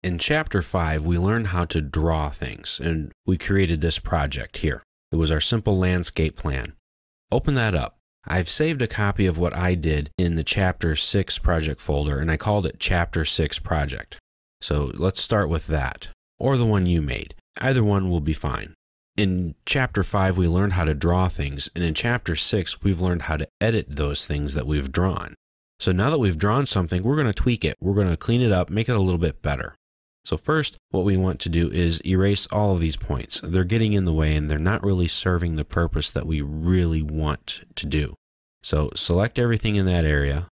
In Chapter 5, we learned how to draw things, and we created this project here. It was our simple landscape plan. Open that up. I've saved a copy of what I did in the Chapter 6 project folder, and I called it Chapter 6 Project. So let's start with that, or the one you made. Either one will be fine. In Chapter 5, we learned how to draw things, and in Chapter 6, we've learned how to edit those things that we've drawn. So now that we've drawn something, we're going to tweak it. We're going to clean it up, make it a little bit better. So first, what we want to do is erase all of these points. They're getting in the way and they're not really serving the purpose that we really want to do. So select everything in that area.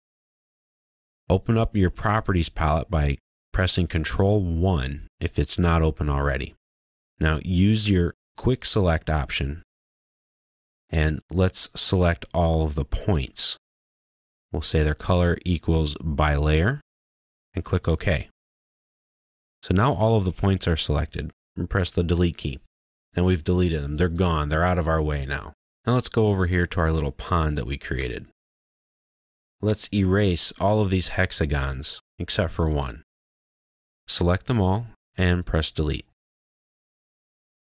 Open up your properties palette by pressing Control-1 if it's not open already. Now use your quick select option and let's select all of the points. We'll say their color equals by layer and click OK. So now all of the points are selected, and press the delete key. And we've deleted them. They're gone. They're out of our way now. Now let's go over here to our little pond that we created. Let's erase all of these hexagons except for one. Select them all and press delete.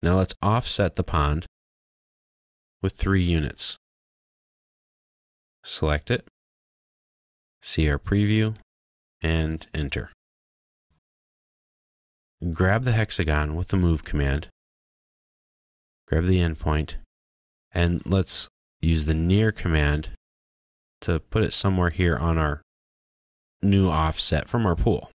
Now let's offset the pond with 3 units. Select it, see our preview, and enter. Grab the hexagon with the move command, grab the endpoint, and let's use the near command to put it somewhere here on our new offset from our pool.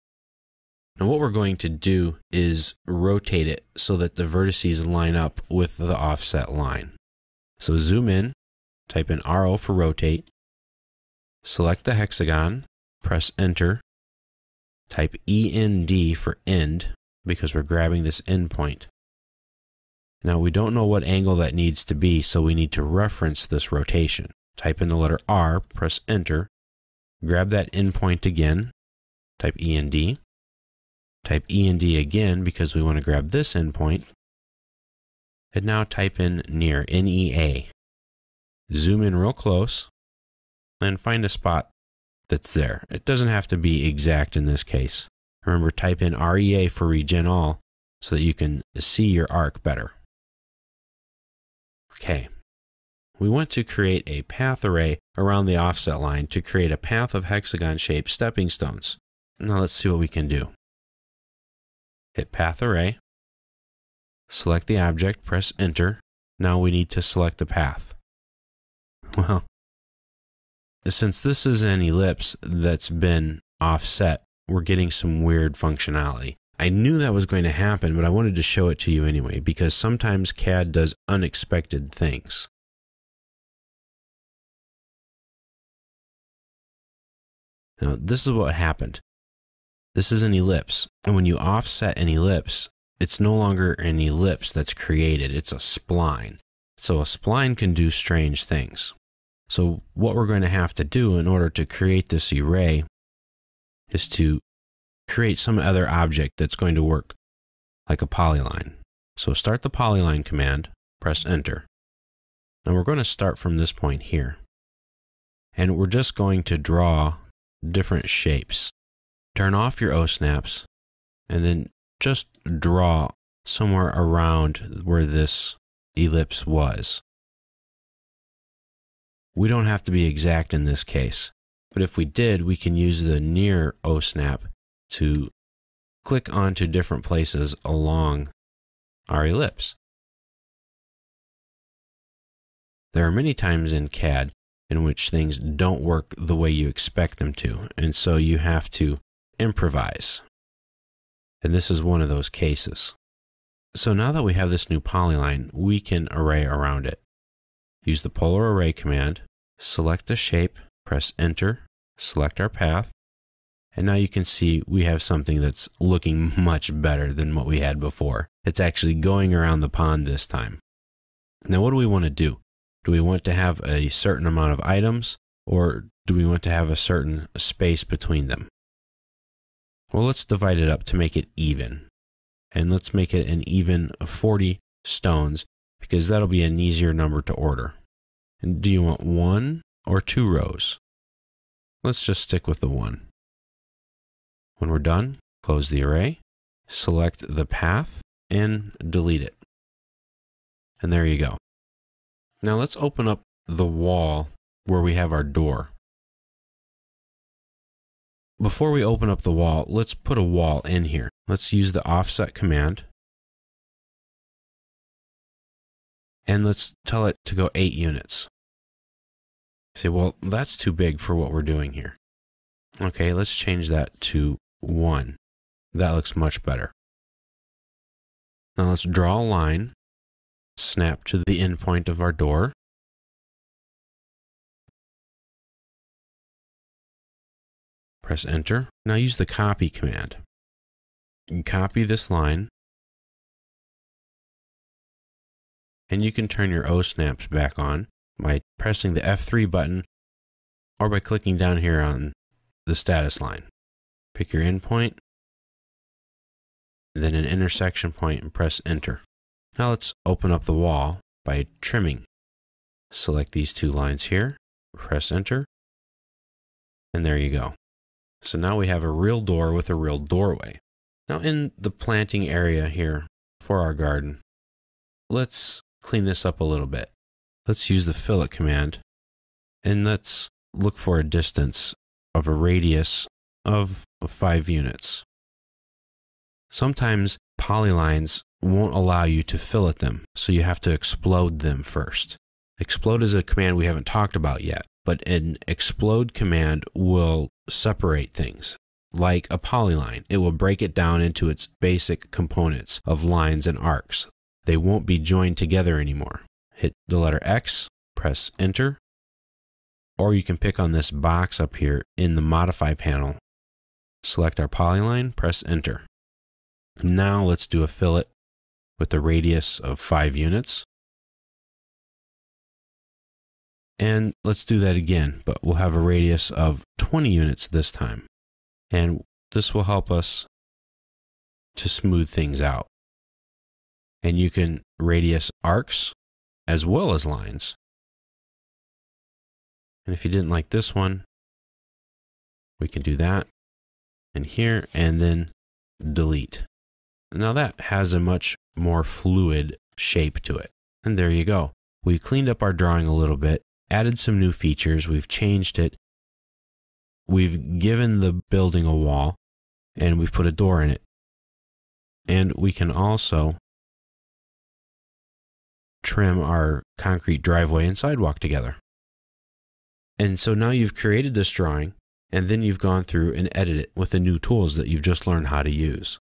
Now what we're going to do is rotate it so that the vertices line up with the offset line. So zoom in, type in RO for rotate, select the hexagon, press enter, type END for end, because we're grabbing this endpoint. Now we don't know what angle that needs to be, so we need to reference this rotation. Type in the letter R, press enter, grab that endpoint again, type END, type END again because we want to grab this endpoint, and now type in near, NEA. Zoom in real close and find a spot that's there. It doesn't have to be exact in this case. Remember, type in REA for regen all so that you can see your arc better. Okay. We want to create a path array around the offset line to create a path of hexagon-shaped stepping stones. Now let's see what we can do. Hit Path Array, select the object, press Enter. Now we need to select the path. Well, since this is an ellipse that's been offset, we're getting some weird functionality. I knew that was going to happen, but I wanted to show it to you anyway, because sometimes CAD does unexpected things. Now, this is what happened. This is an ellipse, and when you offset an ellipse, it's no longer an ellipse that's created, it's a spline. So a spline can do strange things. So what we're going to have to do in order to create this array is to create some other object that's going to work like a polyline. So start the polyline command, press enter. Now we're going to start from this point here. And we're just going to draw different shapes. Turn off your O-snaps and then just draw somewhere around where this ellipse was. We don't have to be exact in this case, but if we did, we can use the near O-snap to click onto different places along our ellipse. There are many times in CAD in which things don't work the way you expect them to, and so you have to improvise. And this is one of those cases. So now that we have this new polyline, we can array around it. Use the polar array command, select the shape, press enter, select our path, and now you can see we have something that's looking much better than what we had before. It's actually going around the pond this time. Now what do we want to do? Do we want to have a certain amount of items, or do we want to have a certain space between them? Well, let's divide it up to make it even. And let's make it an even 40 stones, because that'll be an easier number to order. And do you want 1 or 2 rows? Let's just stick with the 1. When we're done, close the array, select the path and delete it. And there you go. Now let's open up the wall where we have our door. Before we open up the wall, let's put a wall in here. Let's use the offset command. And let's tell it to go 8 units. Say, well, that's too big for what we're doing here. Okay, let's change that to 1. That looks much better. Now let's draw a line, snap to the endpoint of our door. Press enter. Now use the copy command. Copy this line. And you can turn your O-snaps back on by pressing the F3 button or by clicking down here on the status line. Pick your endpoint, then an intersection point and press enter. Now let's open up the wall by trimming. Select these 2 lines here, press enter, and there you go. So now we have a real door with a real doorway. Now in the planting area here for our garden, let's clean this up a little bit. Let's use the fillet command and let's look for a distance of a radius of 5 units. Sometimes polylines won't allow you to fillet them, so you have to explode them first. Explode is a command we haven't talked about yet, but an explode command will separate things. Like a polyline, it will break it down into its basic components of lines and arcs. They won't be joined together anymore. Hit the letter X, press enter, or you can pick on this box up here in the modify panel. Select our polyline, press enter. Now let's do a fillet with a radius of 5 units. And let's do that again, but we'll have a radius of 20 units this time. And this will help us to smooth things out. And you can radius arcs as well as lines. And if you didn't like this one, we can do that and here and then delete. Now that has a much more fluid shape to it. And there you go. We cleaned up our drawing a little bit, added some new features, we've changed it. We've given the building a wall and we've put a door in it. And we can also trim our concrete driveway and sidewalk together. And so now you've created this drawing and then you've gone through and edited it with the new tools that you've just learned how to use.